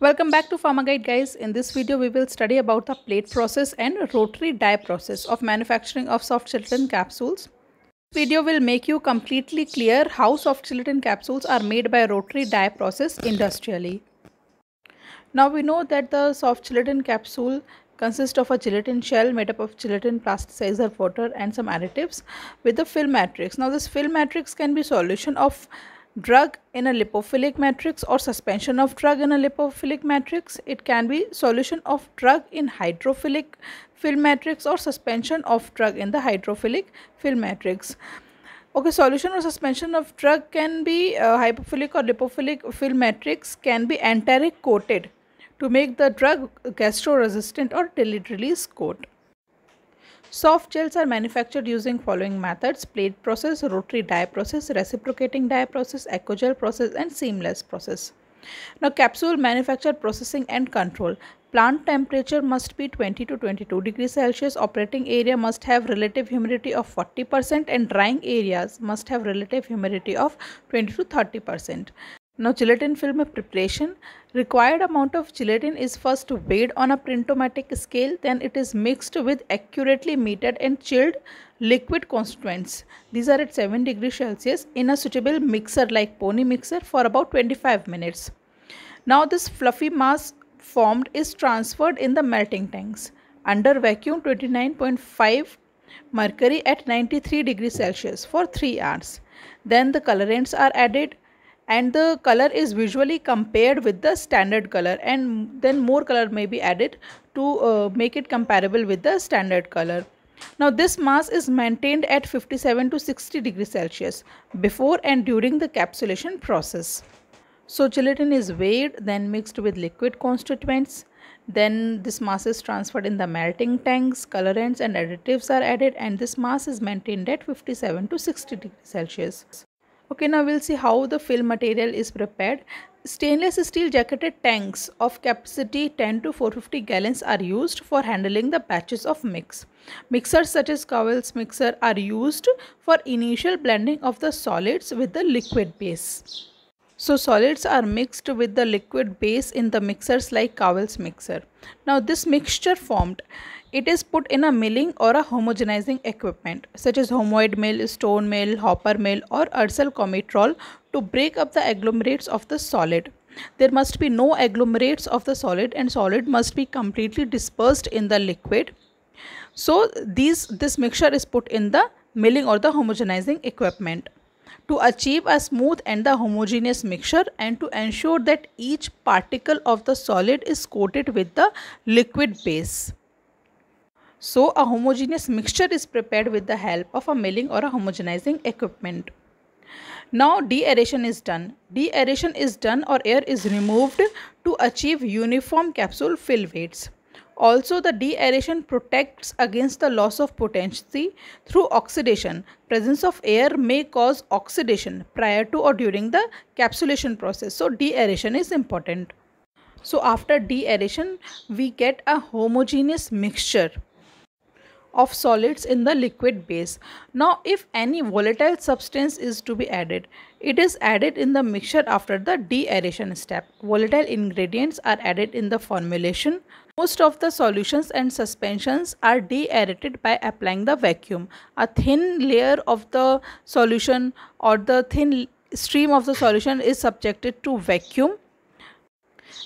Welcome back to Pharma Guide, guys. In this video we will study about the plate process and rotary dye process of manufacturing of soft gelatin capsules. This video will make you completely clear how soft gelatin capsules are made by rotary dye process industrially. Now we know that the soft gelatin capsule consists of a gelatin shell made up of gelatin, plasticizer, water and some additives with the film matrix. Now this film matrix can be solution of drug in a lipophilic matrix or suspension of drug in a lipophilic matrix. It can be solution of drug in hydrophilic film matrix or suspension of drug in the hydrophilic film matrix. Okay, solution or suspension of drug can be hypophilic or lipophilic film matrix can be enteric coated to make the drug gastro-resistant or delayed release coat. Soft gels are manufactured using following methods: plate process, rotary dye process, reciprocating dye process, EcoGel process and seamless process. Now capsule manufacture, processing and control. Plant temperature must be 20 to 22 degrees Celsius. Operating area must have relative humidity of 40% and drying areas must have relative humidity of 20 to 30%. Now gelatin film preparation. Required amount of gelatin is first weighed on a printomatic scale, then it is mixed with accurately metered and chilled liquid constituents. These are at 7 degrees Celsius in a suitable mixer like pony mixer for about 25 minutes. Now this fluffy mass formed is transferred in the melting tanks under vacuum 29.5 mercury at 93 degrees Celsius for 3 hours. Then the colorants are added and the color is visually compared with the standard color, and then more color may be added to make it comparable with the standard color. Now this mass is maintained at 57 to 60 degrees Celsius before and during the capsulation process. So gelatin is weighed, then mixed with liquid constituents. Then this mass is transferred in the melting tanks, colorants and additives are added, and this mass is maintained at 57 to 60 degrees Celsius. Okay, now we'll see how the film material is prepared. Stainless steel jacketed tanks of capacity 10 to 450 gallons are used for handling the batches of mix. Mixers such as Cowell's mixer are used for initial blending of the solids with the liquid base. So solids are mixed with the liquid base in the mixers like Cowell's mixer. Now this mixture formed, it is put in a milling or a homogenizing equipment such as homoid mill, stone mill, hopper mill or Ursul Comitrol to break up the agglomerates of the solid. There must be no agglomerates of the solid and solid must be completely dispersed in the liquid. So this mixture is put in the milling or the homogenizing equipment to achieve a smooth and the homogeneous mixture and to ensure that each particle of the solid is coated with the liquid base. So a homogeneous mixture is prepared with the help of a milling or a homogenizing equipment. Now deaeration is done. Deaeration is done or air is removed to achieve uniform capsule fill weights. Also the deaeration protects against the loss of potency through oxidation. Presence of air may cause oxidation prior to or during the capsulation process. So deaeration is important. So after deaeration we get a homogeneous mixture of solids in the liquid base. Now if any volatile substance is to be added, it is added in the mixture after the deaeration step. Volatile ingredients are added in the formulation. Most of the solutions and suspensions are deaerated by applying the vacuum. A thin layer of the solution or the thin stream of the solution is subjected to vacuum.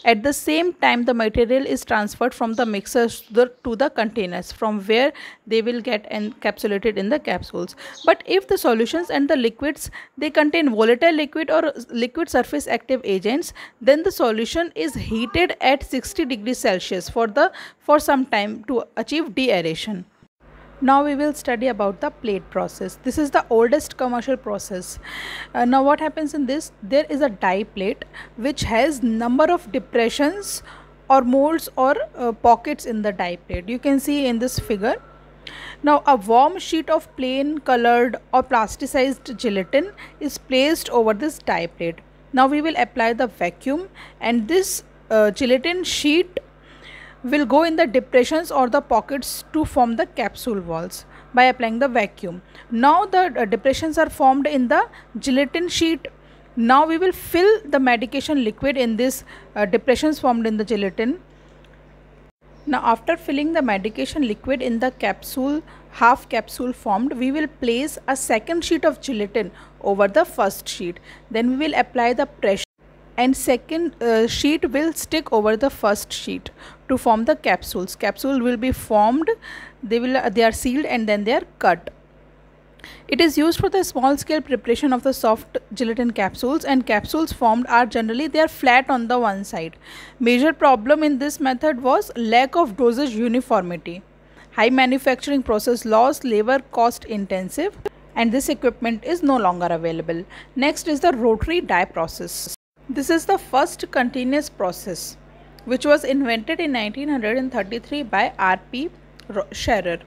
At the same time, the material is transferred from the mixers to the containers from where they will get encapsulated in the capsules. But if the solutions and the liquids, they contain volatile liquid or liquid surface active agents, then the solution is heated at 60 degrees Celsius for some time to achieve deaeration. Now we will study about the plate process. This is the oldest commercial process. Now what happens in this? There is a die plate which has number of depressions or molds or pockets in the die plate. You can see in this figure. Now a warm sheet of plain colored or plasticized gelatin is placed over this die plate. Now we will apply the vacuum and this gelatin sheet will go in the depressions or the pockets to form the capsule walls by applying the vacuum. Now the depressions are formed in the gelatin sheet Now we will fill the medication liquid in this depressions formed in the gelatin. Now after filling the medication liquid in the capsule, half capsule formed, we will place a second sheet of gelatin over the first sheet. Then we will apply the pressure and second sheet will stick over the first sheet to form the capsules. Capsule will be formed, they are sealed and then they are cut. It is used for the small scale preparation of the soft gelatin capsules, and capsules formed are generally they are flat on the one side. Major problem in this method was lack of dosage uniformity, high manufacturing process loss, labor cost intensive, and this equipment is no longer available. Next is the rotary die process. This is the first continuous process which was invented in 1933 by R.P. Scherer.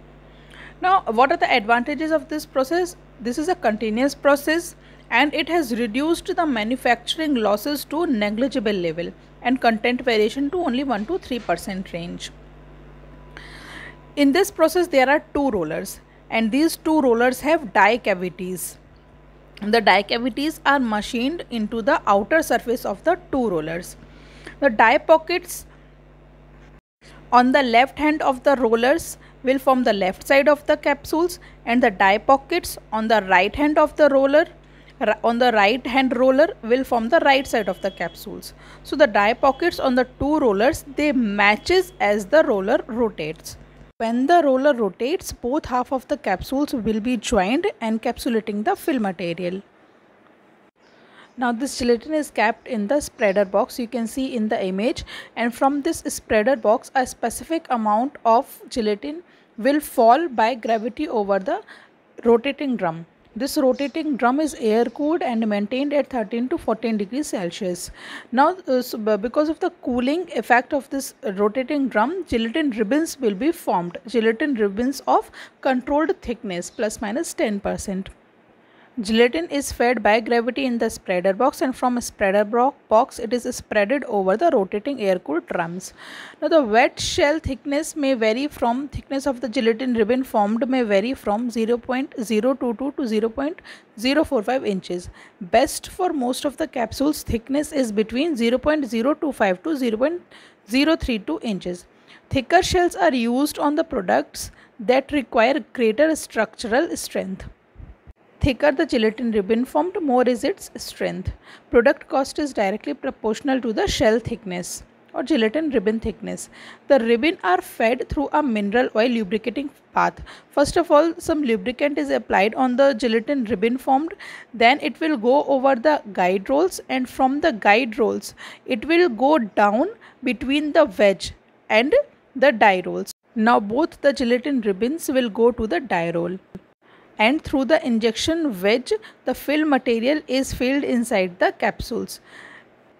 Now, what are the advantages of this process? This is a continuous process and it has reduced the manufacturing losses to negligible level and content variation to only 1 to 3% range. In this process, there are two rollers and these two rollers have die cavities. The die cavities are machined into the outer surface of the two rollers. The die pockets on the left hand of the rollers will form the left side of the capsules, and the die pockets on the right hand of the roller will form the right side of the capsules. So the die pockets on the two rollers, they matches as the roller rotates. When the roller rotates, both half of the capsules will be joined, encapsulating the fill material. Now this gelatin is kept in the spreader box, you can see in the image, and from this spreader box a specific amount of gelatin will fall by gravity over the rotating drum. This rotating drum is air cooled and maintained at 13 to 14 degrees Celsius. Now because of the cooling effect of this rotating drum, gelatin ribbons will be formed. Gelatin ribbons of controlled thickness plus minus 10%. Gelatin is fed by gravity in the spreader box, and from a spreader box it is spreaded over the rotating air-cooled drums. Now the wet shell thickness may vary from thickness of the gelatin ribbon formed may vary from 0.022 to 0.045 inches. Best for most of the capsules thickness is between 0.025 to 0.032 inches. Thicker shells are used on the products that require greater structural strength. Thicker the gelatin ribbon formed, more is its strength. Product cost is directly proportional to the shell thickness or gelatin ribbon thickness. The ribbon are fed through a mineral oil lubricating path. First of all, some lubricant is applied on the gelatin ribbon formed, then it will go over the guide rolls, and from the guide rolls it will go down between the wedge and the die rolls. Now both the gelatin ribbons will go to the die roll, and through the injection wedge the fill material is filled inside the capsules.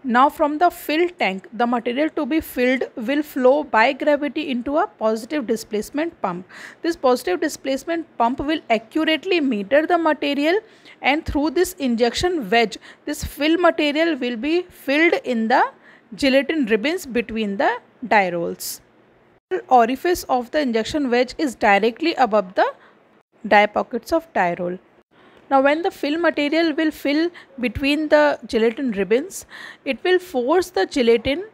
Now from the fill tank, the material to be filled will flow by gravity into a positive displacement pump. This positive displacement pump will accurately meter the material, and through this injection wedge this fill material will be filled in the gelatin ribbons between the die rolls. The orifice of the injection wedge is directly above the die pockets of die roll. Now when the fill material will fill between the gelatin ribbons, it will force the gelatin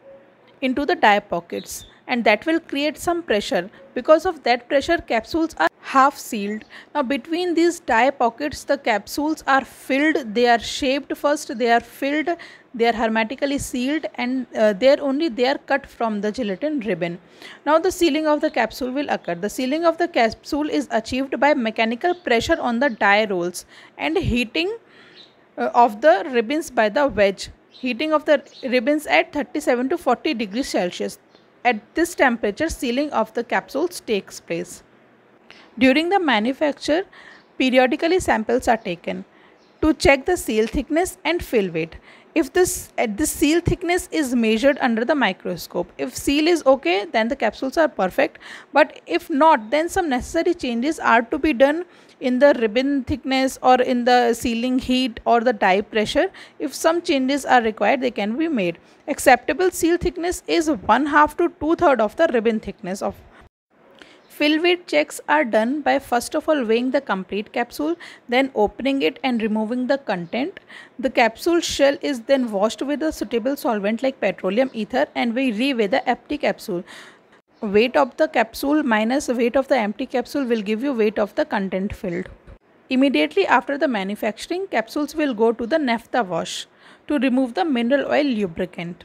into the die pockets, and that will create some pressure. Because of that pressure, capsules are half sealed. Now between these die pockets the capsules are filled, they are shaped first, they are filled, they are hermetically sealed, and there only they are cut from the gelatin ribbon. Now the sealing of the capsule will occur. The sealing of the capsule is achieved by mechanical pressure on the die rolls and heating of the ribbons by the wedge. Heating of the ribbons at 37 to 40 degrees Celsius. At this temperature, sealing of the capsules takes place. During the manufacture, periodically samples are taken to check the seal thickness and fill weight. If this seal thickness is measured under the microscope, if seal is okay, then the capsules are perfect, but if not, then some necessary changes are to be done in the ribbon thickness or in the sealing heat or the die pressure. If some changes are required, they can be made. Acceptable seal thickness is 1/2 to 2/3 of the ribbon thickness of. Fill weight checks are done by first of all weighing the complete capsule, then opening it and removing the content. The capsule shell is then washed with a suitable solvent like petroleum ether, and we reweigh the empty capsule. Weight of the capsule minus weight of the empty capsule will give you weight of the content filled. Immediately after the manufacturing, capsules will go to the naphtha wash to remove the mineral oil lubricant.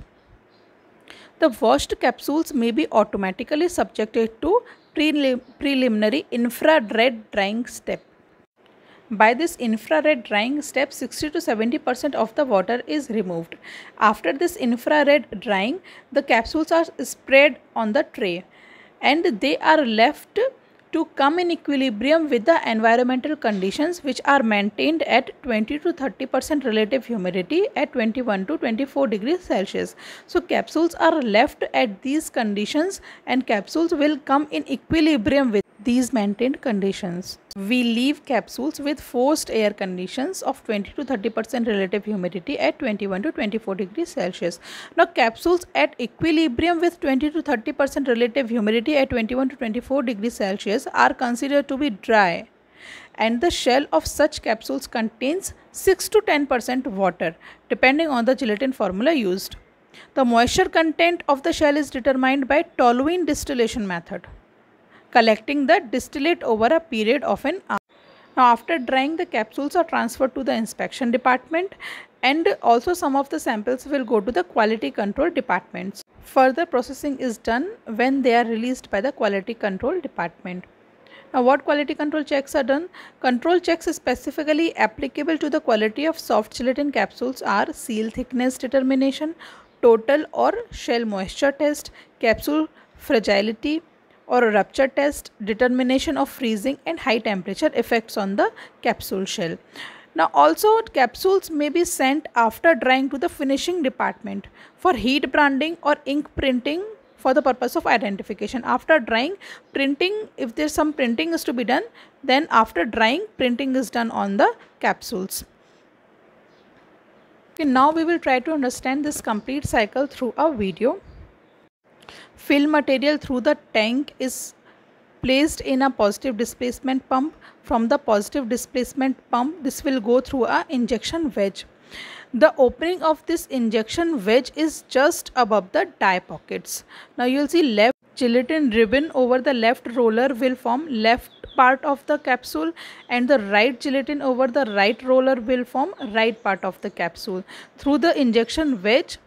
The washed capsules may be automatically subjected to preliminary infrared drying step. By this infrared drying step, 60 to 70% of the water is removed. After this infrared drying, the capsules are spread on the tray and they are left to come in equilibrium with the environmental conditions, which are maintained at 20 to 30% relative humidity at 21 to 24 degrees Celsius. So capsules are left at these conditions and capsules will come in equilibrium with these maintained conditions. We leave capsules with forced air conditions of 20 to 30% relative humidity at 21 to 24 degrees Celsius. Now capsules at equilibrium with 20 to 30% relative humidity at 21 to 24 degrees Celsius are considered to be dry, and the shell of such capsules contains 6 to 10% water depending on the gelatin formula used. The moisture content of the shell is determined by toluene distillation method, collecting the distillate over a period of an hour. Now after drying, the capsules are transferred to the inspection department, and also some of the samples will go to the quality control departments. Further processing is done when they are released by the quality control department. Now what quality control checks are done? Control checks specifically applicable to the quality of soft gelatin capsules are seal thickness determination, total or shell moisture test, capsule fragility or rupture test, determination of freezing and high temperature effects on the capsule shell. Now also capsules may be sent after drying to the finishing department for heat branding or ink printing for the purpose of identification. After drying, printing, if there's some printing is to be done, then after drying, printing is done on the capsules. Okay, now we will try to understand this complete cycle through a video. Fill material through the tank is placed in a positive displacement pump. From the positive displacement pump, this will go through a injection wedge. The opening of this injection wedge is just above the dye pockets. Now you will see left gelatin ribbon over the left roller will form left part of the capsule, and the right gelatin over the right roller will form right part of the capsule. Through the injection wedge,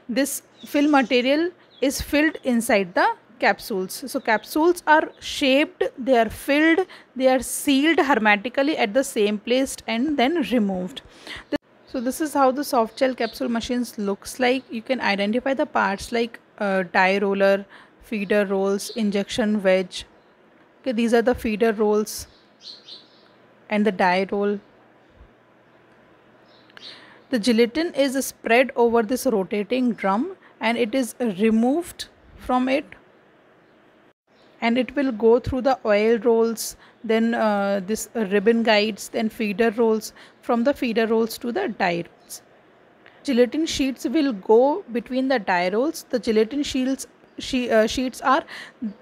this fill material is filled inside the capsules. So capsules are shaped, they are filled, they are sealed hermetically at the same place and then removed. So this is how the soft gel capsule machines looks like. You can identify the parts like dye roller, feeder rolls, injection wedge. Okay, these are the feeder rolls and the dye roll. The gelatin is spread over this rotating drum and it is removed from it, and it will go through the oil rolls, then this ribbon guides, then feeder rolls, from the feeder rolls to the dye rolls. Gelatin sheets will go between the dye rolls. The gelatin sheets are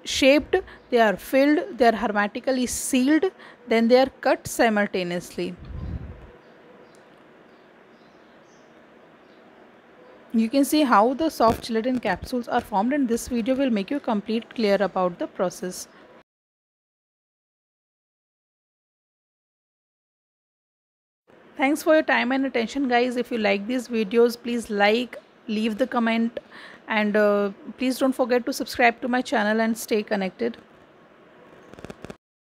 shaped, they are filled, they are hermetically sealed, then they are cut simultaneously. You can see how the soft gelatin capsules are formed, and this video will make you complete clear about the process. Thanks for your time and attention, guys. If you like these videos, please like, leave the comment, and please don't forget to subscribe to my channel and stay connected.